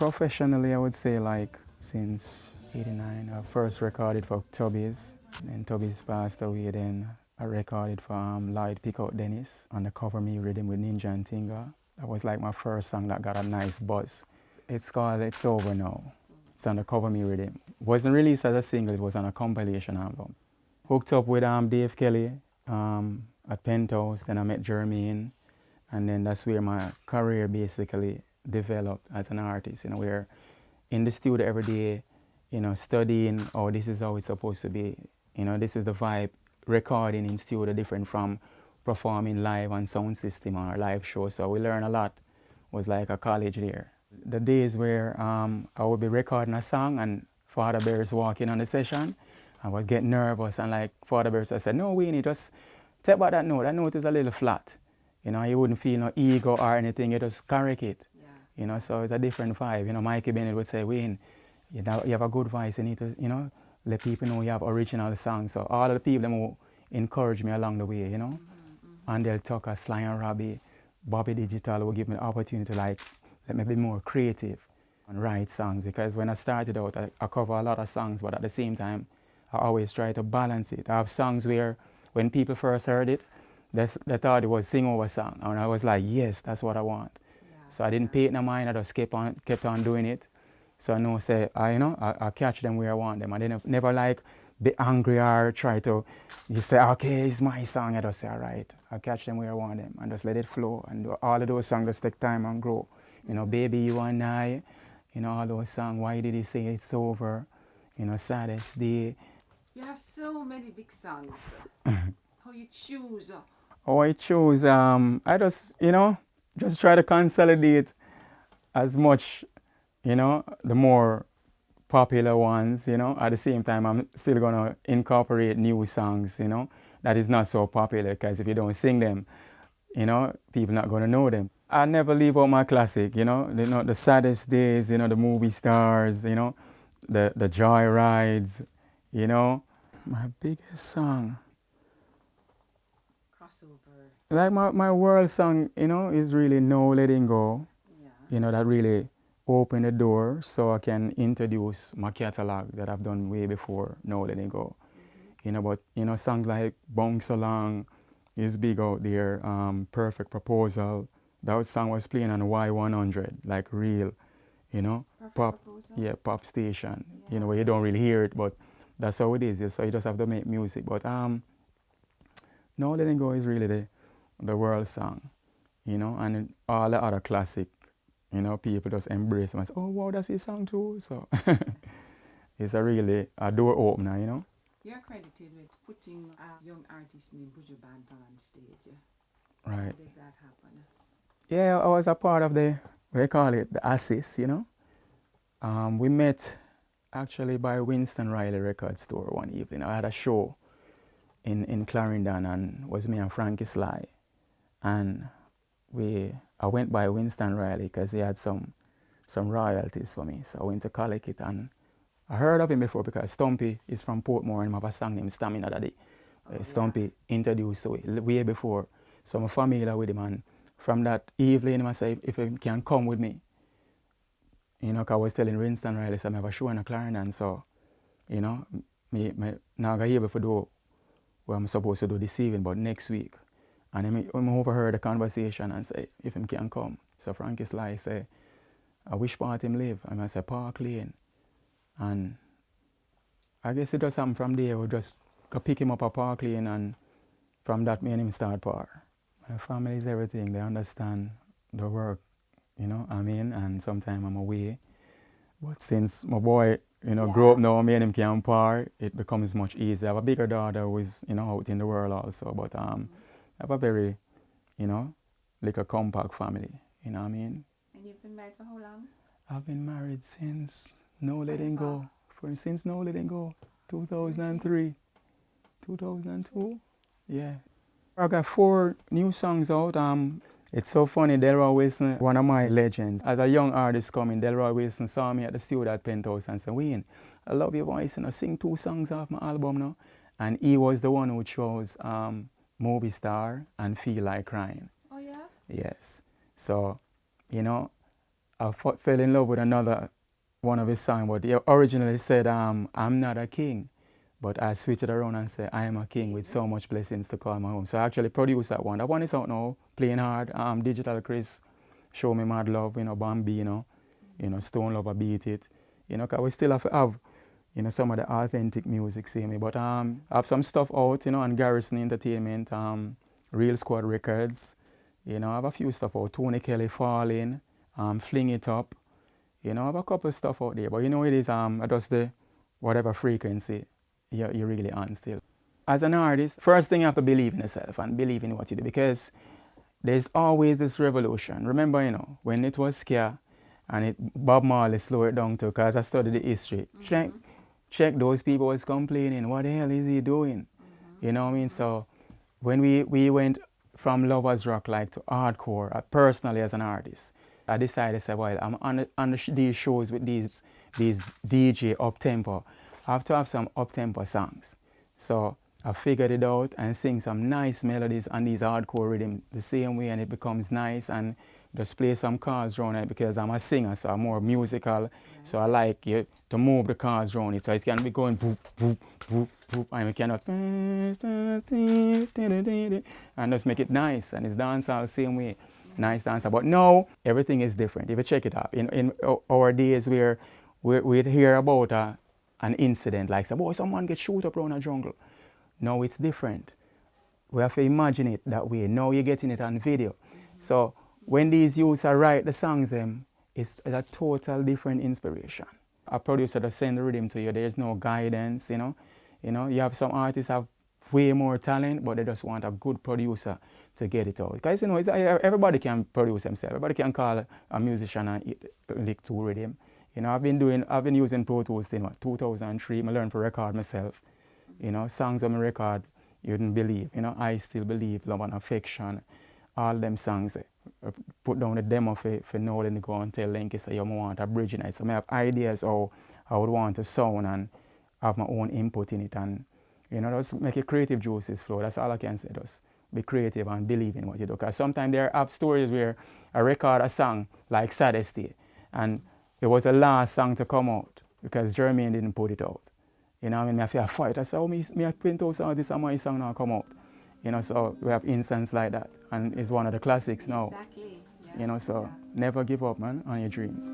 Professionally, I would say like since '89, I first recorded for Tubby's. Then Tubby's passed away. Then I recorded for Lloyd Pickout Dennis on the Cover Me rhythm with Ninja and Tinga. That was like my first song that got a nice buzz. It's called It's Over Now. It's on the Cover Me rhythm. It wasn't released as a single, it was on a compilation album. Hooked up with Dave Kelly at Penthouse, then I met Jermaine, and then that's where my career basically developed as an artist. We're in the studio every day, studying, oh, this is how it's supposed to be. This is the vibe. Recording in studio different from performing live on sound system or live show. So we learn a lot. It was like a college there. The days where I would be recording a song and Father Bear's walking on the session, I was getting nervous and like Father Bear said, no, Winnie, just take back that note. That note is a little flat. You wouldn't feel no ego or anything, you just correct it. Yeah. So it's a different vibe. Mikey Bennett would say, Wayne, you have a good voice, you need to, let people know you have original songs. So all of the people who encourage me along the way, And they'll talk as Sly and Robbie, Bobby Digital will give me the opportunity to let me be more creative and write songs. Because when I started out, I cover a lot of songs, but at the same time, I always try to balance it. I have songs where when people first heard it, they thought it was sing-over song. And I was like, yes, that's what I want. Yeah. So I didn't pay it no mind, I just kept on doing it. So I know, I catch them where I want them. I didn't never like be angry or try to, you say, okay, it's my song. I just say, all right, I catch them where I want them and just let it flow. And all of those songs just take time and grow. Baby, you and I, all those songs, Why Did He Say It's Over, Saddest Day. You have so many big songs. How you choose? Oh, I choose, I just try to consolidate as much, the more popular ones, At the same time, I'm still going to incorporate new songs, that is not so popular, because if you don't sing them, people not going to know them. I never leave out my classic, the Saddest Days, the Movie Stars, the Joy Rides, My biggest song. Crossover. Like my world song, is really No Letting Go. Yeah. That really opened the door so I can introduce my catalog that I've done way before No Letting Go. Mm-hmm. But songs like Bounce Along is big out there. Perfect Proposal. That song was playing on Y100, like real, pop, proposal. Pop station. Yeah. Where you don't really hear it, but that's how it is. So you just have to make music. But No Letting Go is really the world song, and all the other classic, people just embrace them and say, oh, wow, that's his song too. So it's a door opener, You're credited with putting a young artist named Buju Banton on stage. Right. How did that happen? Yeah, I was a part of the artiste, we met actually by Winston Riley record store one evening. I had a show in Clarendon, and was me and Frankie Sly. And I went by Winston Riley because he had some royalties for me. So I went to collect it, and I heard of him before because Stumpy is from Portmore and I have a song named Stamina that Stumpy introduced to it way before. So I'm familiar with him, and from that evening I said if he can come with me. Cause I was telling Winston Riley, so I have a show in Clarendon, so, me now I here before do what I'm supposed to do this evening, but next week. And I overheard the conversation and say, if him can come. So Frankie Sly say, which part him live? And I say, Park Lane. And I guess it just happened from there. We just go pick him up at Park Lane, and from that, me and him start par. My family is everything. They understand the work, and sometimes I'm away. But since my boy, grew up now, me and him can par, it becomes much easier. I have a bigger daughter who is, out in the world also, but I have a very, like a compact family, And you've been married for how long? I've been married since No Letting Go. Since No Letting Go, 2003, 2002, yeah. I got 4 new songs out. It's so funny, Delroy Wilson, one of my legends. As a young artist coming, Delroy Wilson saw me at the studio at Penthouse and said, Wayne, I love your voice, sing 2 songs off my album now. And he was the one who chose Movie Star and Feel Like Crying. Oh, yeah? Yes. So, fell in love with another one of his songs, but he originally said, I'm not a king. But I switched it around and said, I am a king with so much blessings to call my home. So I actually produced that one. That one is out now, playing hard. Digital Chris, Show Me Mad Love, Bambino, Stone Lover Beat It. Because we still have some of the authentic music, see me. But I have some stuff out, on Garrison Entertainment, Real Squad Records. I have a few stuff out. Tony Kelly, Falling, Fling It Up. I have a couple of stuff out there. But it is just the whatever frequency you're really on still. As an artist, first thing you have to believe in yourself and believe in what you do, because there's always this revolution. Remember, when it was ska and Bob Marley slowed it down too, because I studied the history. Check those people was complaining, what the hell is he doing? You know what I mean? So when we went from lovers rock like to hardcore, personally as an artist, I decided to say, well, I'm on these shows with these DJ up-tempo. I have to have some up-tempo songs. So I figured it out and sing some nice melodies on these hardcore rhythm the same way, and it becomes nice, and just play some chords around it because I'm a singer, so I'm more musical. So I like to move the chords around it, so it can be going boop, boop, boop, boop, and we cannot and just make it nice, and it's dancehall same way. Nice dancer. But now everything is different. If you check it out, in our days where we'd hear about an incident like, boy, someone gets shoot up around a jungle. Now it's different. We have to imagine it that way. Now you're getting it on video. So when these youths write the songs, it's a total different inspiration. A producer to send the rhythm to you, there's no guidance, you have some artists have way more talent, but they just want a good producer to get it out. Because everybody can produce themselves. Everybody can call a musician and lick to rhythm. I've been using Pro Tools since 2003. I learned to record myself. Songs on my record, you wouldn't believe. I Still Believe, Love and Affection, all them songs. Put down a demo for Nolan to go and tell Lenky, say, you want a bridge in it. So I have ideas how I would want to sound and have my own input in it, and just make your creative juices flow. That's all I can say. Just be creative and believe in what you do. Because sometimes there are stories where I record a song like Saddest Day, and it was the last song to come out because Jermaine didn't put it out. I feel a fight. I said, I print out some of this and my song now come out. So we have instances like that, and it's one of the classics now. Exactly. Yeah. So never give up, man, on your dreams.